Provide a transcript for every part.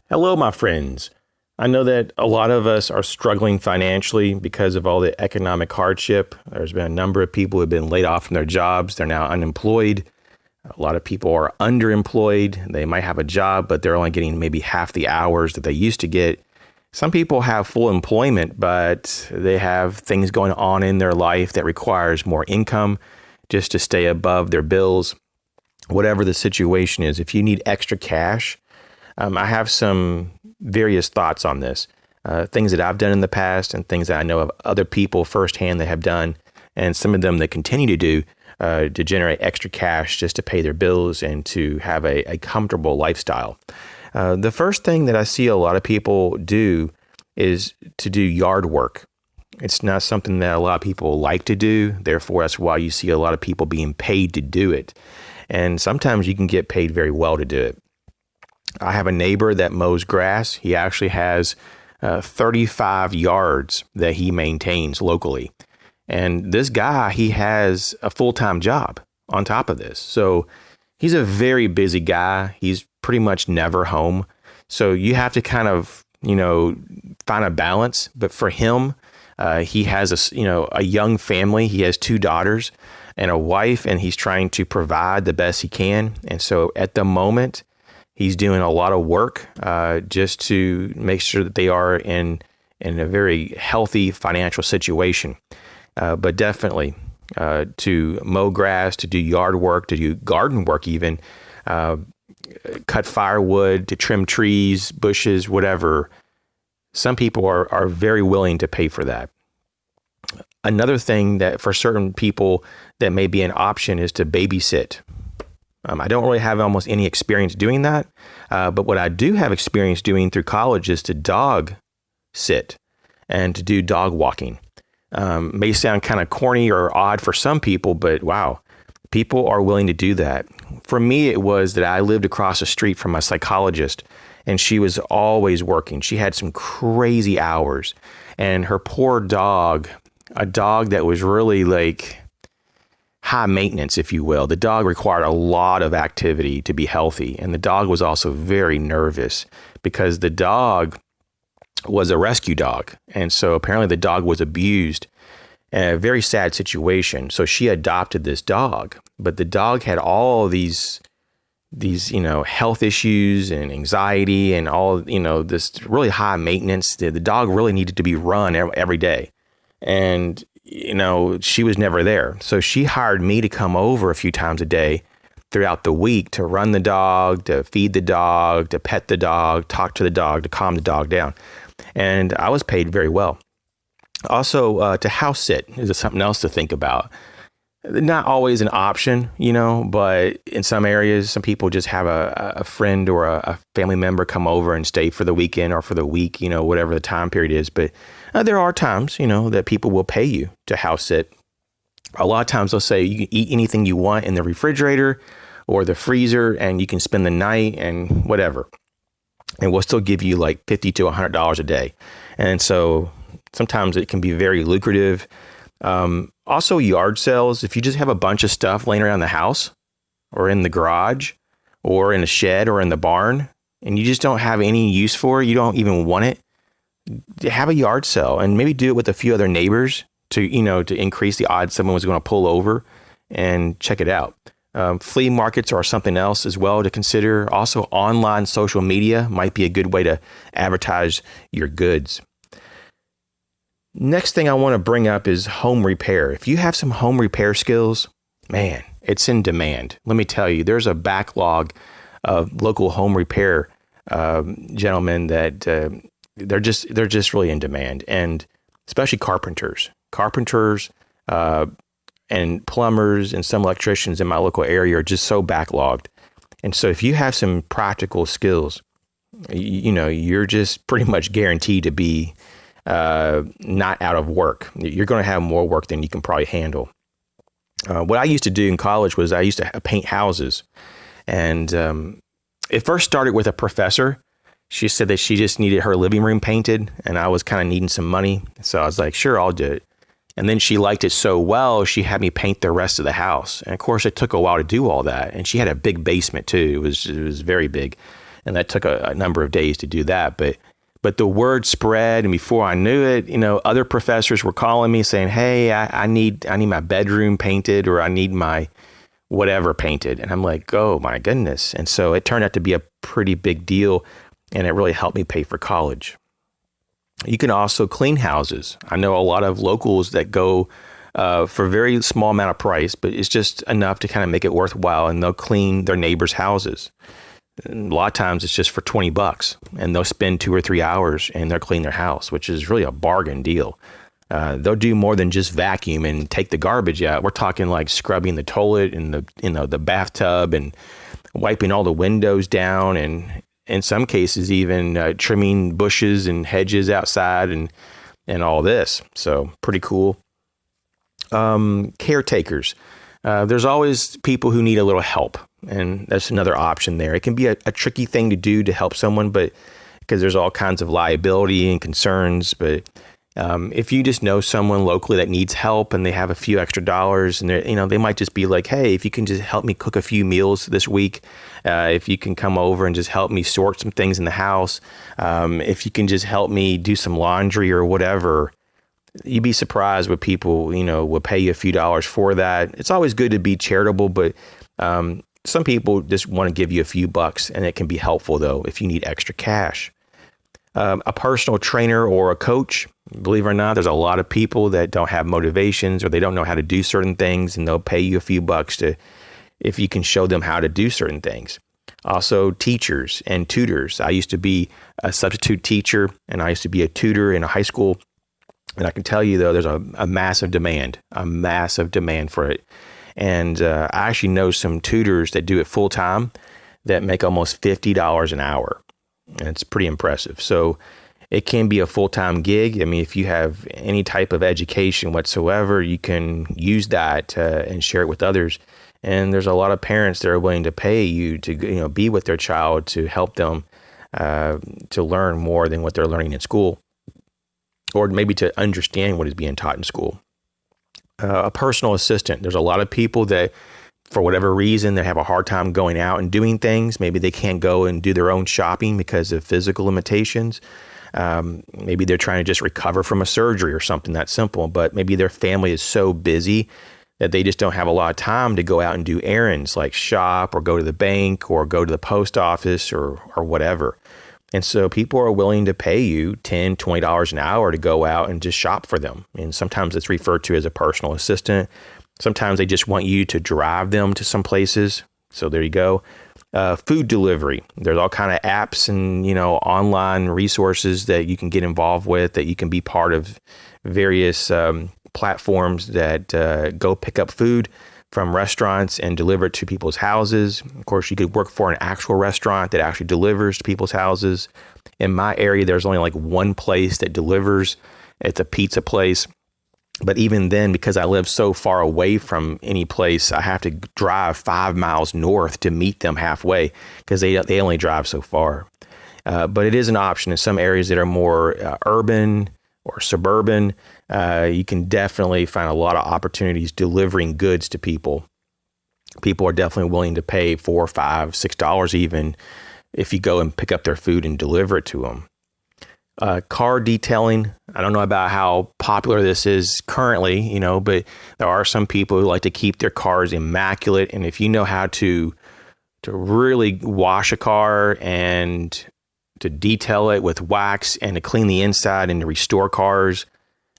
Hello, my friends. I know that a lot of us are struggling financially because of all the economic hardship. There's been a number of people who have been laid off from their jobs. They're now unemployed. A lot of people are underemployed. They might have a job, but they're only getting maybe half the hours that they used to get. Some people have full employment, but they have things going on in their life that requires more income just to stay above their bills. Whatever the situation is, if you need extra cash, I have some various thoughts on this, things that I've done in the past and things that I know of other people firsthand that have done, and some of them that continue to do to generate extra cash just to pay their bills and to have a comfortable lifestyle. The first thing that I see a lot of people do is to do yard work. It's not something that a lot of people like to do. Therefore, that's why you see a lot of people being paid to do it. And sometimes you can get paid very well to do it. I have a neighbor that mows grass. He actually has 35 yards that he maintains locally. And this guy, he has a full-time job on top of this. So he's a very busy guy. He's pretty much never home. So you have to kind of, find a balance. But for him, he has a young family. He has 2 daughters and a wife, and he's trying to provide the best he can. And so at the moment, he's doing a lot of work just to make sure that they are in a very healthy financial situation. But definitely to mow grass, to do yard work, to do garden work even, cut firewood, to trim trees, bushes, whatever. Some people are very willing to pay for that. Another thing that for certain people that may be an option is to babysit. I don't really have almost any experience doing that, but what I do have experience doing through college is to dog sit and to do dog walking. May sound kind of corny or odd for some people, but wow, people are willing to do that. For me, it was that I lived across the street from a psychologist, and she was always working. She had some crazy hours, and her poor dog, a dog that was really like high maintenance, if you will. The dog required a lot of activity to be healthy. And the dog was also very nervous because the dog was a rescue dog. And so apparently the dog was abused. A very sad situation. So she adopted this dog, but the dog had all these health issues and anxiety and all, this really high maintenance. The dog really needed to be run every day. And she was never there. So she hired me to come over a few times a day throughout the week to run the dog, to feed the dog, to pet the dog, talk to the dog, to calm the dog down. And I was paid very well. Also, to house sit is something else to think about. Not always an option, but in some areas, some people just have a friend or a family member come over and stay for the weekend or for the week, whatever the time period is. But there are times, that people will pay you to house sit. A lot of times they'll say you can eat anything you want in the refrigerator or the freezer and you can spend the night and whatever. And we'll still give you like $50 to $100 a day. And so sometimes it can be very lucrative. Also yard sales, if you just have a bunch of stuff laying around the house or in the garage or in a shed or in the barn and you just don't have any use for it, you don't even want it, have a yard sale and maybe do it with a few other neighbors to increase the odds someone was going to pull over and check it out. Flea markets are something else as well to consider. Also, online social media might be a good way to advertise your goods. Next thing I want to bring up is home repair. If you have some home repair skills, man, it's in demand. Let me tell you, there's a backlog of local home repair gentlemen that they're just really in demand, and especially carpenters and plumbers and some electricians in my local area are just so backlogged. And so if you have some practical skills, you're just pretty much guaranteed to be not out of work. You're going to have more work than you can probably handle. What I used to do in college was I used to paint houses. And it first started with a professor. She said that she just needed her living room painted, and I was kind of needing some money. So I was like, sure, I'll do it. And then she liked it so well, she had me paint the rest of the house. And of course, it took a while to do all that. And she had a big basement too. It was very big. And that took a number of days to do that. But the word spread, and before I knew it, other professors were calling me saying, hey, I need my bedroom painted, or I need my whatever painted. And I'm like, oh my goodness. And so it turned out to be a pretty big deal, and it really helped me pay for college. You can also clean houses. I know a lot of locals that go for a very small amount of price, but it's just enough to kind of make it worthwhile, and they'll clean their neighbors' houses. And a lot of times it's just for $20, and they'll spend 2 or 3 hours and they'll clean their house, which is really a bargain deal. They'll do more than just vacuum and take the garbage out. We're talking like scrubbing the toilet and the bathtub and wiping all the windows down, and in some cases even trimming bushes and hedges outside and all this. So pretty cool. Caretakers. There's always people who need a little help, and that's another option there. It can be a tricky thing to do to help someone, but because there's all kinds of liability and concerns. But if you just know someone locally that needs help and they have a few extra dollars, and they might just be like, hey, if you can just help me cook a few meals this week, if you can come over and just help me sort some things in the house, if you can just help me do some laundry or whatever. You'd be surprised what people, will pay you a few dollars for that. It's always good to be charitable, but some people just want to give you a few bucks, and it can be helpful, though, if you need extra cash. A personal trainer or a coach, believe it or not, there's a lot of people that don't have motivations, or they don't know how to do certain things, and they'll pay you a few bucks if you can show them how to do certain things. Also, teachers and tutors. I used to be a substitute teacher, and I used to be a tutor in a high school. And I can tell you, though, there's a massive demand for it. And I actually know some tutors that do it full time that make almost $50 an hour. And it's pretty impressive. So it can be a full-time gig. I mean, if you have any type of education whatsoever, you can use that and share it with others. And there's a lot of parents that are willing to pay you to be with their child, to help them to learn more than what they're learning in school, or maybe to understand what is being taught in school. A personal assistant. There's a lot of people that, for whatever reason, they have a hard time going out and doing things. Maybe they can't go and do their own shopping because of physical limitations. Maybe they're trying to just recover from a surgery or something that simple, but maybe their family is so busy that they just don't have a lot of time to go out and do errands like shop or go to the bank or go to the post office or whatever. And so people are willing to pay you $10, $20 an hour to go out and just shop for them. And sometimes it's referred to as a personal assistant. Sometimes they just want you to drive them to some places. So there you go. Food delivery. There's all kind of apps and, online resources that you can get involved with, that you can be part of various platforms that go pick up food from restaurants and deliver it to people's houses. Of course, you could work for an actual restaurant that actually delivers to people's houses. In my area, there's only like one place that delivers. It's a pizza place. But even then, because I live so far away from any place, I have to drive 5 miles north to meet them halfway, because they only drive so far. But it is an option in some areas that are more urban or suburban. You can definitely find a lot of opportunities delivering goods to people. People are definitely willing to pay $4, $5, $6 even if you go and pick up their food and deliver it to them. Car detailing. I don't know about how popular this is currently, but there are some people who like to keep their cars immaculate. And if you know how to really wash a car and to detail it with wax and to clean the inside and to restore cars,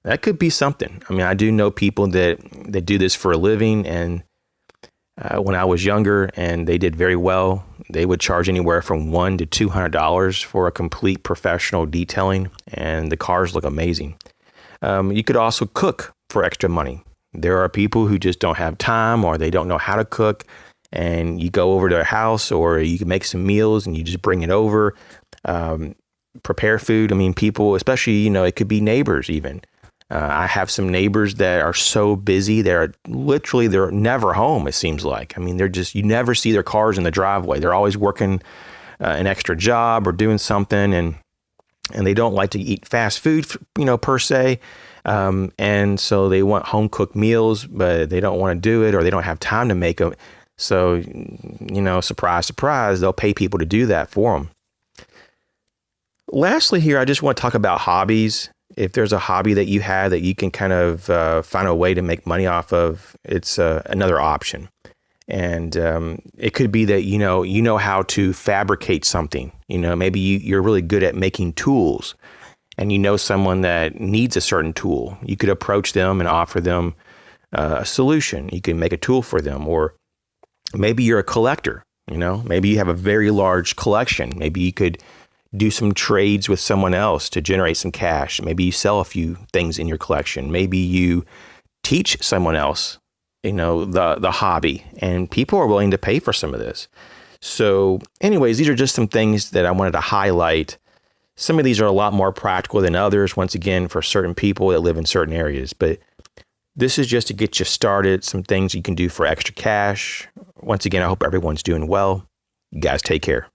that could be something. I mean, I do know people that do this for a living, and when I was younger and they did very well, they would charge anywhere from $100 to $200 for a complete professional detailing, and the cars look amazing. You could also cook for extra money. There are people who just don't have time, or they don't know how to cook, and you go over to their house, or you can make some meals and you just bring it over, prepare food. I mean, people, especially, it could be neighbors even. I have some neighbors that are so busy. They're never home, it seems like. I mean, you never see their cars in the driveway. They're always working an extra job or doing something, and they don't like to eat fast food, per se. And so they want home cooked meals, but they don't want to do it, or they don't have time to make them. So, surprise, surprise, they'll pay people to do that for them. Lastly here, I just want to talk about hobbies. If there's a hobby that you have that you can kind of find a way to make money off of, it's another option. And it could be that, you know how to fabricate something. Maybe you're really good at making tools and you know someone that needs a certain tool. You could approach them and offer them a solution. You can make a tool for them. Or maybe you're a collector, maybe you have a very large collection. Maybe you could do some trades with someone else to generate some cash. Maybe you sell a few things in your collection. Maybe you teach someone else the hobby, and people are willing to pay for some of this. So anyways, these are just some things that I wanted to highlight. Some of these are a lot more practical than others, once again, for certain people that live in certain areas. But this is just to get you started, some things you can do for extra cash. Once again, I hope everyone's doing well. You guys take care.